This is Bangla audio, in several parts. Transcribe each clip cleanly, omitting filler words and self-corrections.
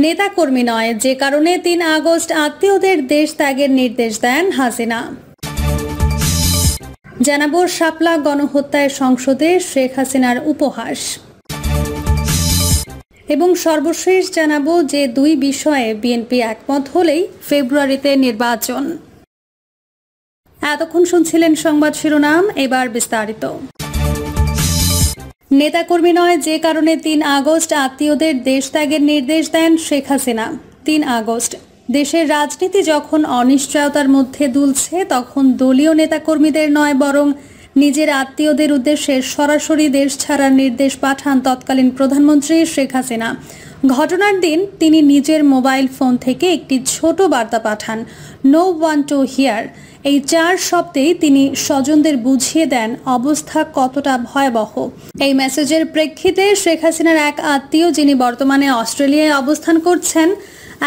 নেতাকর্মী নয়, যে কারণে ৩ আগস্ট আত্মীয়দের দেশ ত্যাগের নির্দেশ দেন হাসিনা। জানাবো শাপলা গণহত্যায় সংসদে শেখ হাসিনার উপহাস। এবং সর্বশেষ জানাবো যে ২ বিষয়ে বিএনপি একমত হলেই ফেব্রুয়ারিতে নির্বাচন। এতক্ষণ শুনছিলেন সংবাদ শিরোনাম, এবার বিস্তারিত। নেতাকর্মী নয়, যে কারণে ৩ আগস্ট আত্মীয়দের দেশ ত্যাগের নির্দেশ দেন শেখ হাসিনা। ৩ আগস্ট দেশের রাজনীতি যখন অনিশ্চয়তার মধ্যে দুলছে, তখন দলীয় নেতাকর্মীদের নয়, বরং নিজের আত্মীয়দের উদ্দেশ্যে সরাসরি দেশ ছাড়ার নির্দেশ পাঠান তৎকালীন প্রধানমন্ত্রী শেখ হাসিনা। ঘটনার দিন তিনি নিজের মোবাইল ফোন থেকে একটি ছোট বার্তা পাঠান, নো ওয়ান টু হিয়ার। এই ৪ শব্দেই তিনি স্বজনদের বুঝিয়ে দেন অবস্থা কতটা ভয়াবহ। এই মেসেজের প্রেক্ষিতে শেখ হাসিনার এক আত্মীয়, যিনি বর্তমানে অস্ট্রেলিয়ায় অবস্থান করছেন,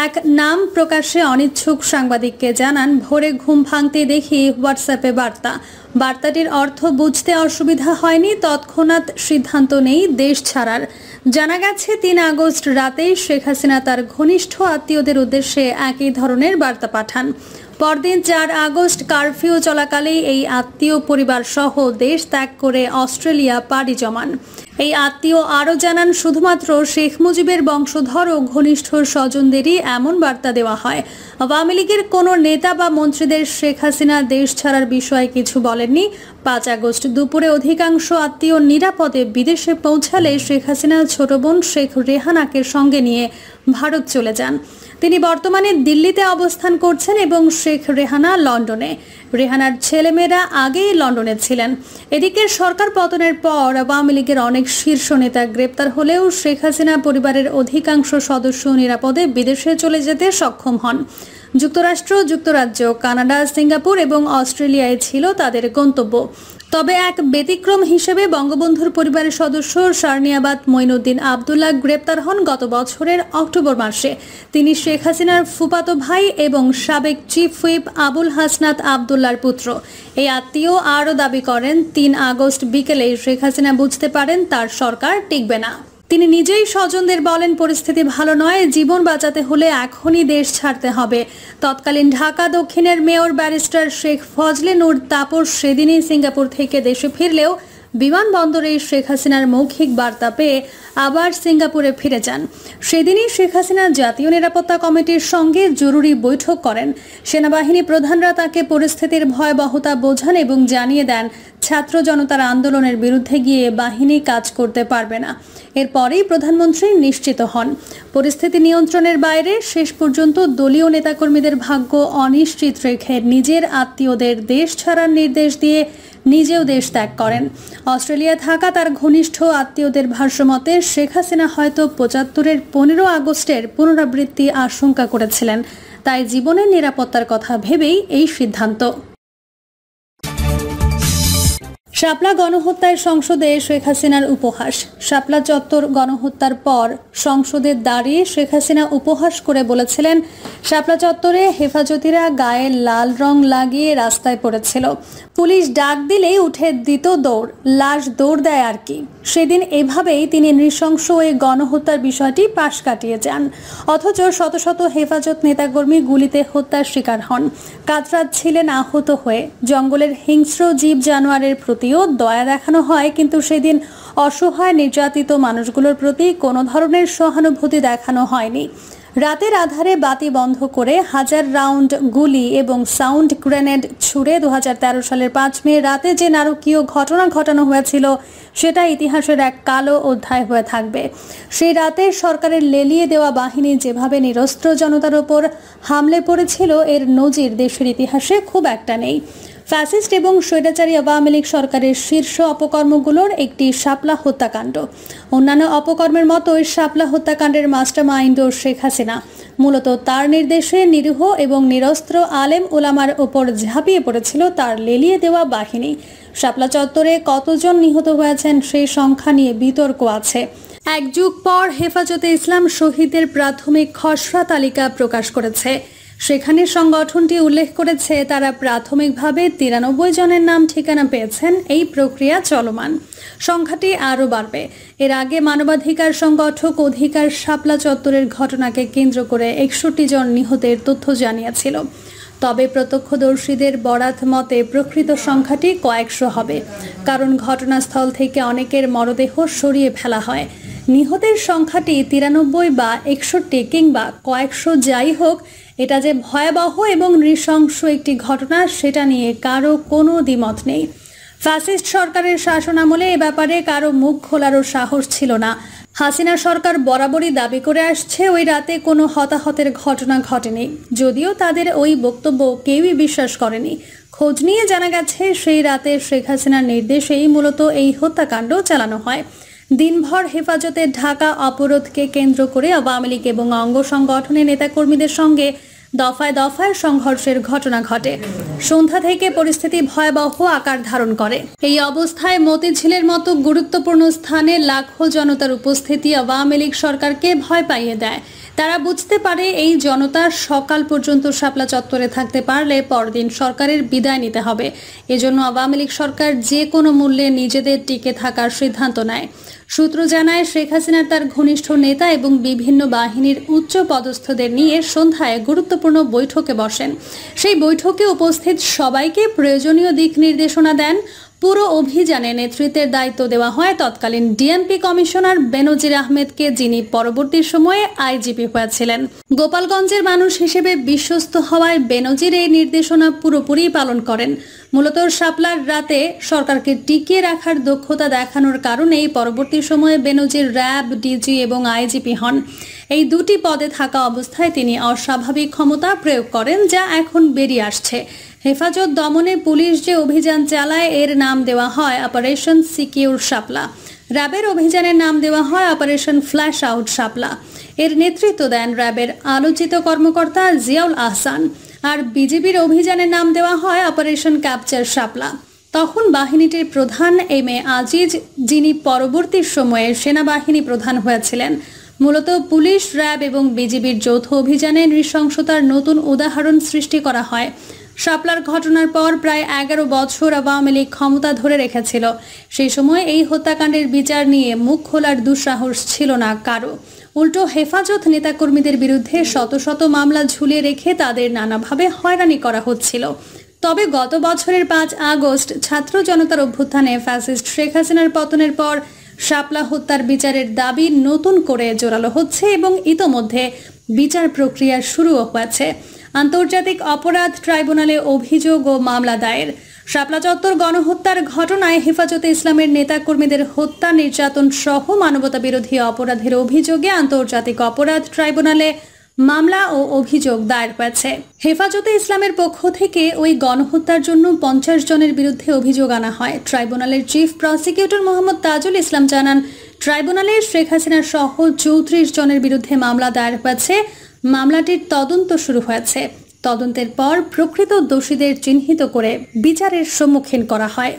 এক নাম প্রকাশে অনিচ্ছুক সাংবাদিককে জানান, ভোরে ঘুম ভাঙতে দেখি হোয়াটসঅ্যাপে বার্তা। বার্তাটির অর্থ বুঝতে অসুবিধা হয়নি, তৎক্ষণাৎ সিদ্ধান্ত নেই দেশ ছাড়ার। জানা গেছে ৩ আগস্ট রাতেই শেখ হাসিনা তার ঘনিষ্ঠ আত্মীয়দের উদ্দেশ্যে একই ধরনের বার্তা পাঠান। পরদিন ৪ আগস্ট কারফিউ চলাকালেই এই আত্মীয় পরিবার সহ দেশ ত্যাগ করে অস্ট্রেলিয়া পাড়ি জমান। এই আত্মীয় আরও জানান, শুধুমাত্র শেখ মুজিবের বংশধর ও ঘনিষ্ঠ স্বজনদেরই এমন বার্তা দেওয়া হয়। আওয়ামী লীগের কোনো নেতা বা মন্ত্রীদের শেখ হাসিনা দেশ ছাড়ার বিষয়ে কিছু বলেননি। ৫ আগস্ট দুপুরে অধিকাংশ আত্মীয় নিরাপদে বিদেশে পৌঁছালে শেখ হাসিনা ছোট বোন শেখ রেহানাকে সঙ্গে নিয়ে ভারত চলে যান। তিনি বর্তমানে দিল্লিতে অবস্থান করছেন এবং শেখ রেহানা লন্ডনে। রেহানার ছেলেমেয়েরা আগেই লন্ডনে ছিলেন। এদিকে সরকার পতনের পর আওয়ামী লীগের অনেক শীর্ষ নেতা গ্রেপ্তার হলেও শেখ হাসিনা পরিবারের অধিকাংশ সদস্য নিরাপদে বিদেশে চলে যেতে সক্ষম হন। যুক্তরাষ্ট্র, যুক্তরাজ্য, কানাডা, সিঙ্গাপুর এবং অস্ট্রেলিয়ায় ছিল তাদের গন্তব্য। তবে এক ব্যতিক্রম হিসেবে বঙ্গবন্ধুর পরিবারের সদস্য সারনিয়াবাদ মঈনুদ্দিন আবদুল্লাহ গ্রেপ্তার হন গত বছরের অক্টোবর মাসে। তিনি শেখ হাসিনার ফুফাতো ভাই এবং সাবেক চিফ হুইপ আবুল হাসনাত আবদুল্লাহর পুত্র। এই আত্মীয় আরও দাবি করেন, ৩ আগস্ট বিকেলে শেখ হাসিনা বুঝতে পারেন তার সরকার টিকবে না। তিনি নিজেই স্বজনদের বলেন, পরিস্থিতি ভালো নয়, জীবন বাঁচাতে হলে এখনই দেশ ছাড়তে হবে। তৎকালীন ঢাকা দক্ষিণের মেয়র ব্যারিস্টার শেখ ফজলে নূর তাপস সেদিনই সিঙ্গাপুর থেকে দেশে ফিরলেও বিমানবন্দরে শেখ হাসিনার মৌখিক বার্তা পেয়ে আবার সিঙ্গাপুরে ফিরে যান। সেদিনই শেখ হাসিনা জাতীয় নিরাপত্তা কমিটির সঙ্গে জরুরি বৈঠক করেন। সেনাবাহিনী প্রধানরা তাকে পরিস্থিতির ভয়াবহতা বোঝান এবং জানিয়ে দেন, ছাত্র জনতার আন্দোলনের বিরুদ্ধে গিয়ে বাহিনী কাজ করতে পারবে না। এরপরেই প্রধানমন্ত্রী নিশ্চিত হন। পরিস্থিতি নিয়ন্ত্রণের বাইরে শেষ পর্যন্ত দলীয় নেতাকর্মীদের ভাগ্য অনিশ্চিত রেখে নিজের আত্মীয়দের দেশ ছাড়ার নির্দেশ দিয়ে নিজেও দেশ ত্যাগ করেন। অস্ট্রেলিয়া থাকা তার ঘনিষ্ঠ আত্মীয়দের ভাষ্যমতে শেখ হাসিনা হয়তো ৭৫-এর ১৫ আগস্টের পুনরাবৃত্তি আশঙ্কা করেছিলেন, তাই জীবনের নিরাপত্তার কথা ভেবেই এই সিদ্ধান্ত। শাপলা গণহত্যায় সংসদে শেখ হাসিনার উপহাস। শাপলা চত্বর গণহত্যার পর সংসদে দাঁড়িয়ে শেখ হাসিনা উপহাস করে বলেছিলেন, শাপলা চত্বরে হেফাজতিরা গায়ে লাল রং লাগিয়ে রাস্তায় পড়েছিল, পুলিশ ডাক দিলেই উঠে দিত দৌড়, লাশ দৌড় দেয় আর কি। সেদিন এভাবেই তিনি নৃশংস এই গণহত্যার বিষয়টি পাশ কাটিয়ে যান। অথচ শত শত হেফাজত নেতাকর্মী গুলিতে হত্যার শিকার হন, কাতরাচ্ছিলেন আহত হয়ে। জঙ্গলের হিংস্র জীব জানোয়ারের প্রতিও দয়া দেখানো হয়, কিন্তু সেদিন অসহায় নির্যাতিত মানুষগুলোর প্রতি কোনো ধরনের সহানুভূতি দেখানো হয়নি। রাতের আধারে বাতি বন্ধ করে হাজার রাউন্ড গুলি এবং সাউন্ড গ্রেনেড ছুড়ে ২০১৩ সালের ৫ মে রাতে যে নারকীয় ঘটনা ঘটানো হয়েছিল, সেটা ইতিহাসের এক কালো অধ্যায় হয়ে থাকবে। সেই রাতে সরকারের লেলিয়ে দেওয়া বাহিনী যেভাবে নিরস্ত্র জনতার ওপর হামলে পড়েছিল, এর নজির দেশের ইতিহাসে খুব একটা নেই। ফ্যাসিস্ট এবং স্বৈরাচারী আওয়ামী লীগ সরকারের শীর্ষ অপকর্মগুলোর একটি শাপলা হত্যাকাণ্ড। অন্যান্য অপকর্মের মতোই শাপলা হত্যাকাণ্ডের মাস্টারমাইন্ডও শেখ হাসিনা। মূলত তার নির্দেশে নিরীহ এবং নিরস্ত্র আলেম ওলামার ওপর ঝাঁপিয়ে পড়েছিল তার লেলিয়ে দেওয়া বাহিনী। শাপলা চত্বরে কতজন নিহত হয়েছেন সেই সংখ্যা নিয়ে বিতর্ক আছে। এক যুগ পর হেফাজতে ইসলাম শহীদদের প্রাথমিক খসড়া তালিকা প্রকাশ করেছে। সেখানে সংগঠনটি উল্লেখ করেছে তারা প্রাথমিকভাবে 93 জনের নাম ঠিকানা পেয়েছেন। এই প্রক্রিয়া চলমান, সংখ্যাটি আরও বাড়বে। এর আগে মানবাধিকার সংগঠক অধিকার শাপলা চত্বরের ঘটনাকে কেন্দ্র করে 61 জন নিহতের তথ্য জানিয়েছিল। তবে প্রত্যক্ষদর্শীদের বরাত মতে প্রকৃত সংখ্যাটি কয়েকশো হবে, কারণ ঘটনাস্থল থেকে অনেকের মরদেহ সরিয়ে ফেলা হয়। নিহতের সংখ্যাটি 93 বা 61 কিংবা কয়েকশো যাই হোক, এটা যে ভয়াবহ এবং নৃশংস একটি ঘটনা সেটা নিয়ে কারো কোনো দ্বিমত নেই। ফ্যাসিস্ট সরকারের শাসনামলে এ ব্যাপারে কারো মুখ খোলারও সাহস ছিল না। হাসিনা সরকার বরাবরই দাবি করে আসছে ওই রাতে কোনো হতাহতের ঘটনা ঘটেনি, যদিও তাদের ওই বক্তব্য কেউই বিশ্বাস করেনি। খোঁজ নিয়ে জানা গেছে সেই রাতে শেখ হাসিনার নির্দেশেই মূলত এই হত্যাকাণ্ড চালানো হয়। দিনভর হেফাজতে ঢাকা অবরোধকে কেন্দ্র করে আওয়ামী লীগ এবং অঙ্গ সংগঠনের নেতাকর্মীদের সঙ্গে দফায় দফায় সংঘর্ষের ঘটনা ঘটে। সন্ধ্যা থেকে পরিস্থিতি ভয়াবহ আকার ধারণ করে। এই অবস্থায় মতিঝিলের মতো গুরুত্বপূর্ণ স্থানে লাখো জনতার উপস্থিতি আওয়ামী লীগ সরকারকে ভয় পাইয়ে দেয়। তারা বুঝতে পারে এই জনতা সকাল পর্যন্ত শাপলা চত্বরে থাকতে পারলে পরদিন সরকারের বিদায় নিতে হবে। এজন্য আওয়ামী লীগ সরকার যে কোনো মূল্যে নিজেদের টিকে থাকার সিদ্ধান্ত নেয়। সূত্র জানায়, শেখ হাসিনা তার ঘনিষ্ঠ নেতা এবং বিভিন্ন বাহিনীর উচ্চ পদস্থদের নিয়ে সন্ধ্যায় গুরুত্বপূর্ণ বৈঠকে বসেন। সেই বৈঠকে উপস্থিত সবাইকে প্রয়োজনীয় দিক নির্দেশনা দেন। পুরো অভিযানে নেতৃত্বের দায়িত্ব দেওয়া হয় তৎকালীন ডিএমপি কমিশনার বেনজির আহমেদকে, যিনি পরবর্তী সময়ে আইজিপি হয়েছিলেন। গোপালগঞ্জের মানুষ হিসেবে বিশ্বস্ত হওয়ায় বেনজির এই নির্দেশনা পুরোপুরি পালন করেন। মূলত শাপলার রাতে সরকারকে টিকিয়ে রাখার দক্ষতা দেখানোর কারণেই পরবর্তী সময়ে বেনজির র্যাব ডিজি এবং আইজিপি হন। এই দুটি পদে থাকা অবস্থায় তিনি অস্বাভাবিক ক্ষমতা প্রয়োগ করেন, যা এখন বেরিয়ে আসছে। হেফাজত দমনে পুলিশ যে অভিযান চালায় এর নাম দেওয়া হয় অপারেশন সিকিউর শাপলা। র্যাবের অভিযানের নাম দেওয়া হয় অপারেশন ফ্ল্যাশ আউট শাপলা। এর নেতৃত্ব দেন র্যাবের আলোচিত কর্মকর্তা জিয়াউল আহসান। আর বিজিবির অভিযানের নাম দেওয়া হয় অপারেশন ক্যাপচার শাপলা। তখন বাহিনীটির প্রধান এম এ আজিজ, যিনি পরবর্তী সময়ে সেনাবাহিনী প্রধান হয়েছিলেন। মূলত পুলিশ, র্যাব এবং বিজিবির যৌথ অভিযানে নৃশংসতার নতুন উদাহরণ সৃষ্টি করা হয়। শাপলার ঘটনার পর প্রায় 11 বছর আওয়ামী লীগ ক্ষমতা ধরে রেখেছিল। সেই সময় এই হত্যাকাণ্ডের বিচার নিয়ে মুখ খোলার দুঃসাহস ছিল না কারো। উল্টো হেফাজত নেতাকর্মীদের বিরুদ্ধে শত শত মামলা ঝুলিয়ে রেখে তাদের নানাভাবে হয়রানি করা হচ্ছিল। তবে গত বছরের 5 আগস্ট ছাত্র জনতার অভ্যুত্থানে ফ্যাসিস্ট শেখ হাসিনার পতনের পর শাপলা হত্যার বিচারের দাবি নতুন করে জোরালো হচ্ছে এবং ইতোমধ্যে বিচার প্রক্রিয়া শুরুও হয়েছে। আন্তর্জাতিক অপরাধ ট্রাইব্যুনালে অভিযোগ ও মামলা দায়ের। শাপলা চত্বর গণহত্যার ঘটনায় হেফাজতে ইসলামের নেতাকর্মীদের হত্যা, নির্যাতন সহ মানবতা বিরোধী অপরাধের অভিযোগে আন্তর্জাতিক অপরাধ ট্রাইব্যুনালে মামলা ও অভিযোগ দায়ের হয়েছে। হেফাজতে ইসলামের পক্ষ থেকে ওই গণহত্যার জন্য 50 জনের বিরুদ্ধে অভিযোগ আনা হয়। ট্রাইব্যুনালের চিফ প্রসিকিউটর মোহাম্মদ তাজুল ইসলাম জানান, ট্রাইব্যুনালে শেখ হাসিনা সহ 34 জনের বিরুদ্ধে মামলা দায়ের হয়েছে। মামলাটির তদন্ত শুরু হয়েছে। তদন্তের পর প্রকৃত দোষীদের চিহ্নিত করে বিচারের সম্মুখীন করা হয়।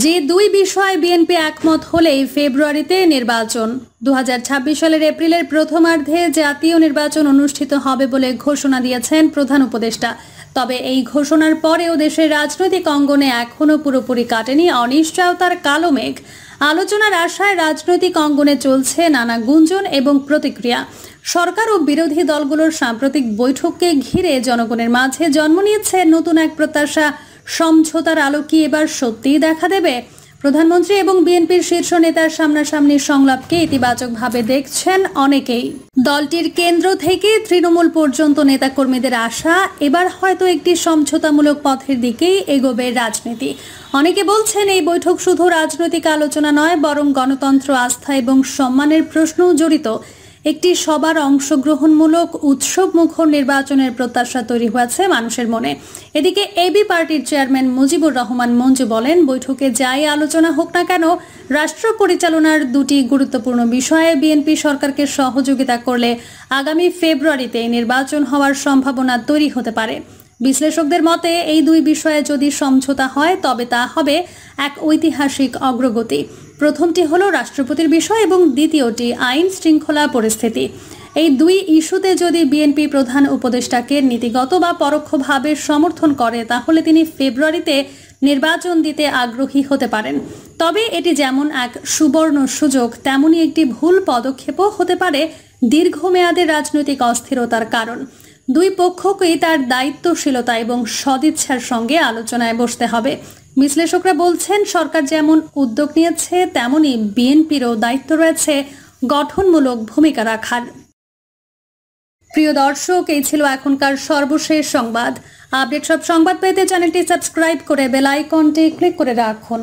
যে দুই বিষয়ে বিএনপি একমত হলেই ফেব্রুয়ারিতে নির্বাচন। 2026 সালের এপ্রিলের প্রথমার্ধে জাতীয় নির্বাচন অনুষ্ঠিত হবে বলে ঘোষণা দিয়েছেন প্রধান উপদেষ্টা। তবে এই ঘোষণার পরেও দেশের রাজনৈতিক অঙ্গনে এখনও পুরোপুরি কাটেনি অনিশ্চয়তার কালো মেঘ। আলোচনার আশায় রাজনৈতিক অঙ্গনে চলছে নানা গুঞ্জন এবং প্রতিক্রিয়া। সরকার ও বিরোধী দলগুলোর সাম্প্রতিক বৈঠককে ঘিরে জনগণের মাঝে জন্ম নিয়েছে নতুন এক প্রত্যাশা। সমঝোতার আলো কি এবার সত্যিই দেখা দেবে? প্রধানমন্ত্রী এবং বিএনপির শীর্ষ নেতার সামনাসামনি সংলাপকে ইতিবাচকভাবে দেখছেন অনেকেই। দলটির কেন্দ্র থেকে তৃণমূল পর্যন্ত নেতাকর্মীদের আশা, এবার হয়তো একটি সমঝোতামূলক পথের দিকেই এগোবে রাজনীতি। অনেকে বলছেন এই বৈঠক শুধু রাজনৈতিক আলোচনা নয়, বরং গণতন্ত্র, আস্থা এবং সম্মানের প্রশ্নও জড়িত। একটি সবার অংশগ্রহণমূলক উৎসবমুখর নির্বাচনের প্রত্যাশা তৈরি হয়েছে মানুষের মনে। এদিকে এবি পার্টির চেয়ারম্যান মুজিবুর রহমান মঞ্জু বলেন, বৈঠকে যাই আলোচনা হোক না কেন, রাষ্ট্র পরিচালনার দুটি গুরুত্বপূর্ণ বিষয়ে বিএনপি সরকারকে সহযোগিতা করলে আগামী ফেব্রুয়ারিতে নির্বাচন হওয়ার সম্ভাবনা তৈরি হতে পারে। বিশ্লেষকদের মতে এই দুই বিষয়ে যদি সমঝোতা হয় তবে তা হবে এক ঐতিহাসিক অগ্রগতি। প্রথমটি হলো রাষ্ট্রপতির বিষয় এবং দ্বিতীয়টি আইন শৃঙ্খলা পরিস্থিতি। এই দুই ইস্যুতে যদি বিএনপি প্রধান উপদেষ্টাকে নীতিগত বা পরোক্ষভাবে সমর্থন করে তাহলে তিনি ফেব্রুয়ারিতে নির্বাচন দিতে আগ্রহী হতে পারেন। তবে এটি যেমন এক সুবর্ণ সুযোগ তেমনি একটি ভুল পদক্ষেপও হতে পারে দীর্ঘমেয়াদের রাজনৈতিক অস্থিরতার কারণ। দুই পক্ষকেই তার দায়িত্বশীলতা এবং সদিচ্ছার সঙ্গে আলোচনায় বসতে হবে। বিশ্লেষকরা বলছেন সরকার যেমন উদ্যোগ নিয়েছে তেমনি বিএনপিরও দায়িত্ব রয়েছে গঠনমূলক ভূমিকা রাখার। প্রিয় দর্শক, এই ছিল এখনকার সর্বশেষ সংবাদ। আপডেট সব সংবাদ পেতে চ্যানেলটি সাবস্ক্রাইব করে বেল আইকনটি ক্লিক করে রাখুন।